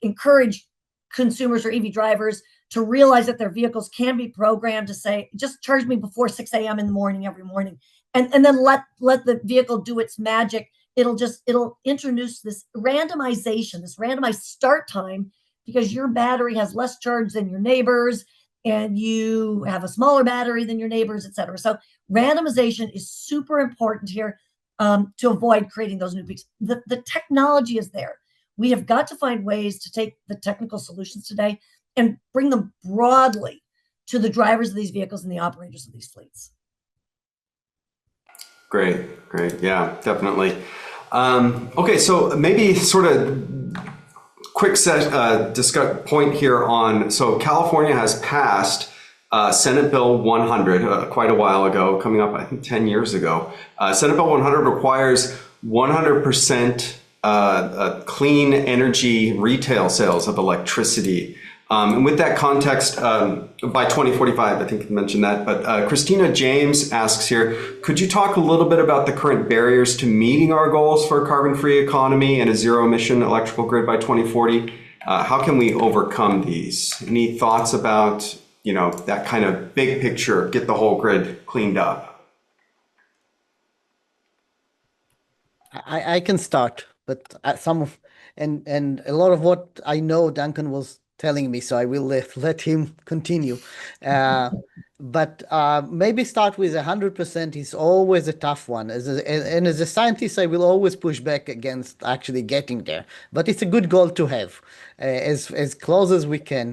encourage consumers or EV drivers to realize that their vehicles can be programmed to say, just charge me before 6 a.m. in the morning every morning. And then let the vehicle do its magic. It'll introduce this randomization, this randomized start time, because your battery has less charge than your neighbors and you have a smaller battery than your neighbors, et cetera. So randomization is super important here to avoid creating those new peaks. The technology is there. We have got to find ways to take the technical solutions today and bring them broadly to the drivers of these vehicles and the operators of these fleets. Great. Yeah, definitely. Okay, so maybe sort of quick point here on, so California has passed Senate Bill 100 quite a while ago, coming up, I think 10 years ago. Senate Bill 100 requires 100% clean energy retail sales of electricity. And with that context, by 2045, I think you mentioned that, but Christina James asks here, could you talk a little bit about the current barriers to meeting our goals for a carbon-free economy and a zero-emission electrical grid by 2040? How can we overcome these? Any thoughts about, that kind of big picture, get the whole grid cleaned up? I can start, but and a lot of what I know Duncan was telling me, so I will let him continue. But maybe start with 100% is always a tough one. And as a scientist, I will always push back against actually getting there. But it's a good goal to have, as close as we can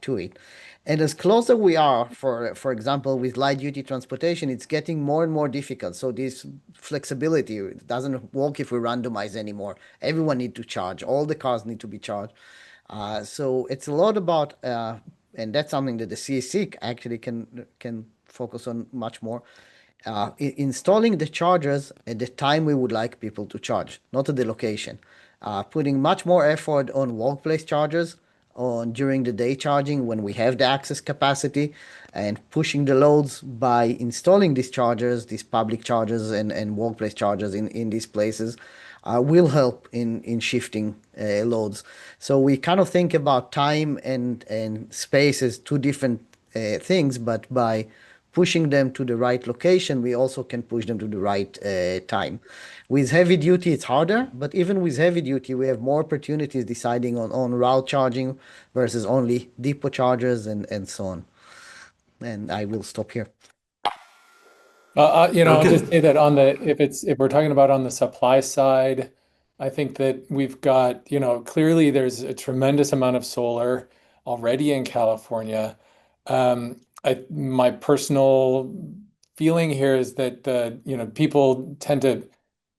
to it. And as closer we are, for example, with light duty transportation, it's getting more and more difficult. So this flexibility doesn't work if we randomize anymore. Everyone need to charge. All the cars need to be charged. So it's a lot about, and that's something that the CSC actually can focus on much more. Installing the chargers at the time we would like people to charge, not at the location. Putting much more effort on workplace chargers, on during the day charging when we have the access capacity, and pushing the loads by installing these chargers, these public chargers and workplace chargers in these places will help in shifting loads. So we kind of think about time and space as two different things, but by pushing them to the right location, we also can push them to the right time. With heavy duty, it's harder, but even with heavy duty, we have more opportunities deciding on route charging versus only depot chargers and so on. And I will stop here. I'll just Duncan. say that if we're talking about on the supply side, I think that we've got, clearly there's a tremendous amount of solar already in California. My personal feeling here is that people tend to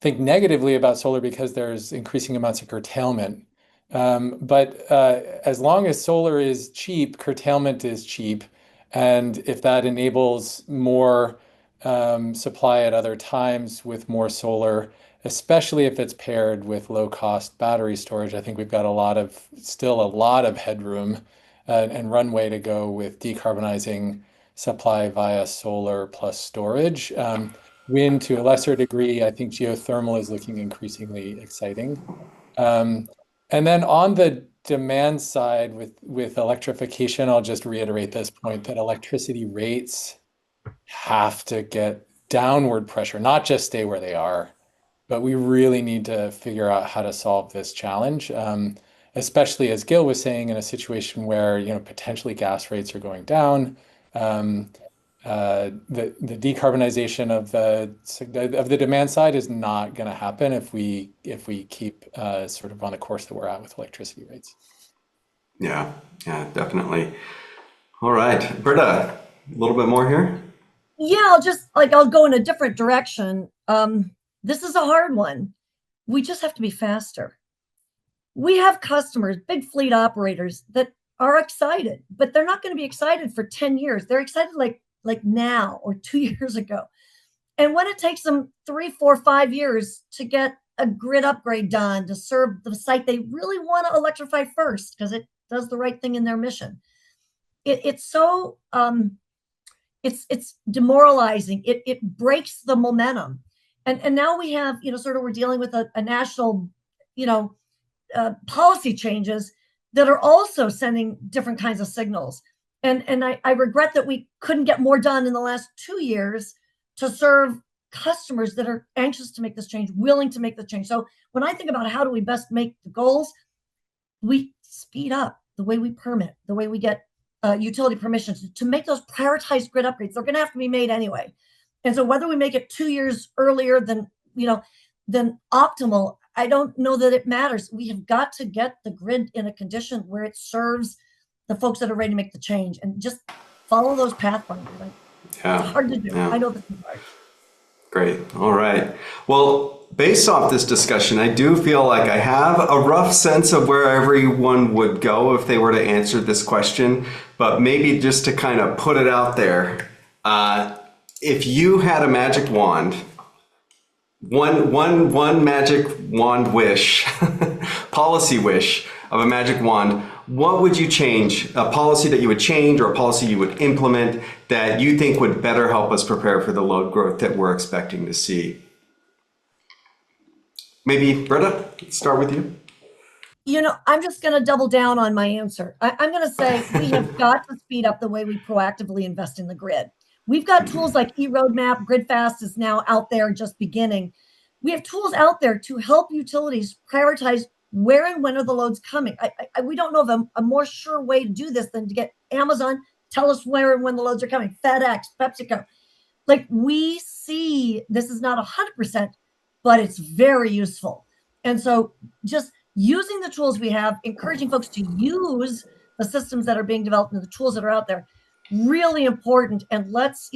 think negatively about solar because there's increasing amounts of curtailment. But as long as solar is cheap, curtailment is cheap. And if that enables more supply at other times with more solar, especially if it's paired with low-cost battery storage, I think we've got still a lot of headroom and runway to go with decarbonizing supply via solar plus storage. Wind to a lesser degree, I think geothermal is looking increasingly exciting. And then on the demand side with electrification, I'll just reiterate this point that electricity rates have to get downward pressure, not just stay where they are, but we really need to figure out how to solve this challenge, especially as Gil was saying, in a situation where potentially gas rates are going down. The decarbonization of the demand side is not going to happen if we keep sort of on the course that we're at with electricity rates. Yeah, definitely. All right, Britta, a little bit more here. Yeah, I'll go in a different direction. This is a hard one. We just have to be faster. We have customers, big fleet operators that are excited, but they're not going to be excited for 10 years. They're excited like now or 2 years ago. And when it takes them 3, 4, 5 years to get a grid upgrade done to serve the site they really want to electrify first because it does the right thing in their mission, it's so it's demoralizing. It breaks the momentum. And now we have, sort of we're dealing with a national, policy changes that are also sending different kinds of signals. And I regret that we couldn't get more done in the last 2 years to serve customers that are anxious to make this change, willing to make the change. So when I think about how do we best make the goals, we speed up the way we permit, the way we get utility permissions to make those prioritized grid upgrades. They're going to have to be made anyway. And so whether we make it 2 years earlier than optimal, I don't know that it matters. We have got to get the grid in a condition where it serves the folks that are ready to make the change and just follow those pathfinders. It's hard to do. Yeah. I know this is hard. Great. All right. Well, based off this discussion, I do feel like I have a rough sense of where everyone would go if they were to answer this question. But maybe just to kind of put it out there, if you had a magic wand, one magic wand wish, policy wish of a magic wand, what would you change? A policy that you would change or a policy you would implement that you think would better help us prepare for the load growth that we're expecting to see? Maybe Britta, let's start with you. I'm just going to double down on my answer. I'm going to say we have got to speed up the way we proactively invest in the grid. We've got tools like eRoadmap, GridFast is now out there just beginning. We have tools out there to help utilities prioritize where and when are the loads coming? We don't know of a more sure way to do this than to get Amazon tell us where and when the loads are coming. FedEx, PepsiCo. Like, we see this is not 100%, but it's very useful. And so just using the tools we have, encouraging folks to use the systems that are being developed and the tools that are out there, really important. And let's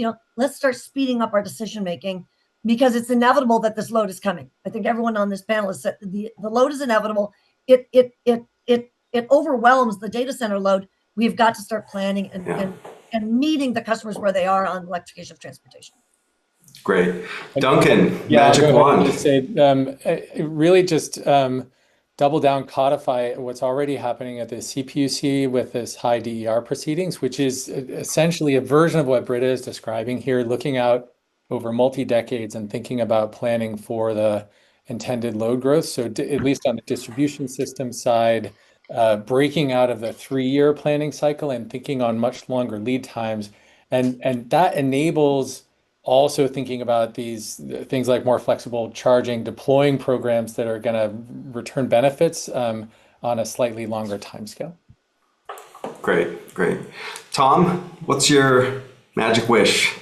start speeding up our decision making, because it's inevitable that this load is coming. I think everyone on this panel has said the load is inevitable. It overwhelms the data center load. We've got to start planning and meeting the customers where they are on electrification of transportation. Great. Duncan, magic wand. Just say, really just double down, codify what's already happening at the CPUC with this high DER proceedings, which is essentially a version of what Britta is describing here, looking out over multi-decades and thinking about planning for the intended load growth. So at least on the distribution system side, breaking out of the 3-year planning cycle and thinking on much longer lead times. And that enables also thinking about these things like more flexible charging, deploying programs that are going to return benefits on a slightly longer timescale. Great, great. Tom, what's your magic wish?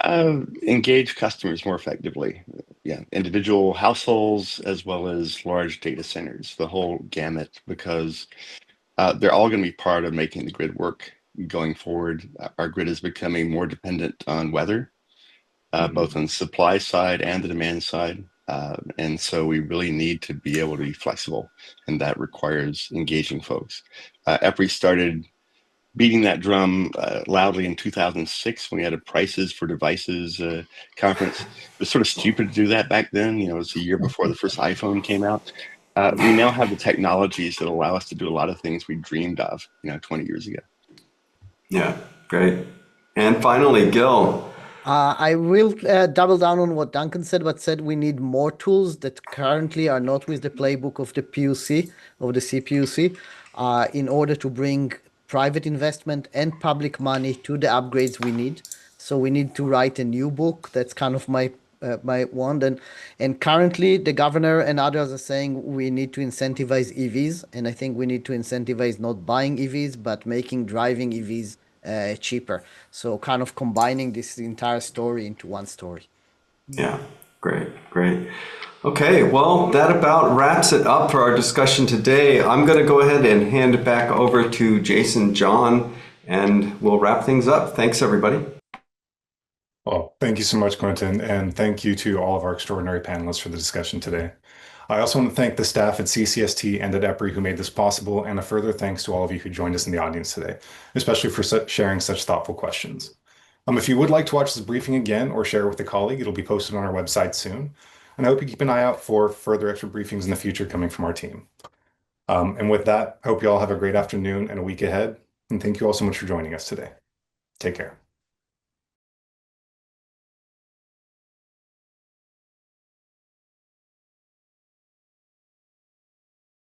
Engage customers more effectively. Yeah, individual households as well as large data centers, the whole gamut, because they're all going to be part of making the grid work going forward. Our grid is becoming more dependent on weather, both on the supply side and the demand side. And so we really need to be able to be flexible, and that requires engaging folks. EPRI started beating that drum loudly in 2006 when we had a prices for devices conference. It was sort of stupid to do that back then. You know, it was a year before the first iPhone came out. We now have the technologies that allow us to do a lot of things we dreamed of, 20 years ago. Yeah, great. And finally, Gil. I will double down on what Duncan said, but said we need more tools that currently are not with the playbook of the PUC, of the CPUC, in order to bring private investment and public money to the upgrades we need. So we need to write a new book. That's kind of my wand. And currently the governor and others are saying we need to incentivize EVs. And I think we need to incentivize not buying EVs, but making driving EVs cheaper. So kind of combining this entire story into one story. Yeah, great, great. Okay, well, that about wraps it up for our discussion today. I'm going to go ahead and hand it back over to Jason John, and we'll wrap things up. Thanks, everybody. Well, thank you so much, Quentin, and thank you to all of our extraordinary panelists for the discussion today. I also want to thank the staff at CCST and at EPRI who made this possible, and a further thanks to all of you who joined us in the audience today, especially for sharing such thoughtful questions. If you would like to watch this briefing again or share it with a colleague, it'll be posted on our website soon. And I hope you keep an eye out for further extra briefings in the future coming from our team. And with that, I hope you all have a great afternoon and a week ahead. And thank you all so much for joining us today. Take care.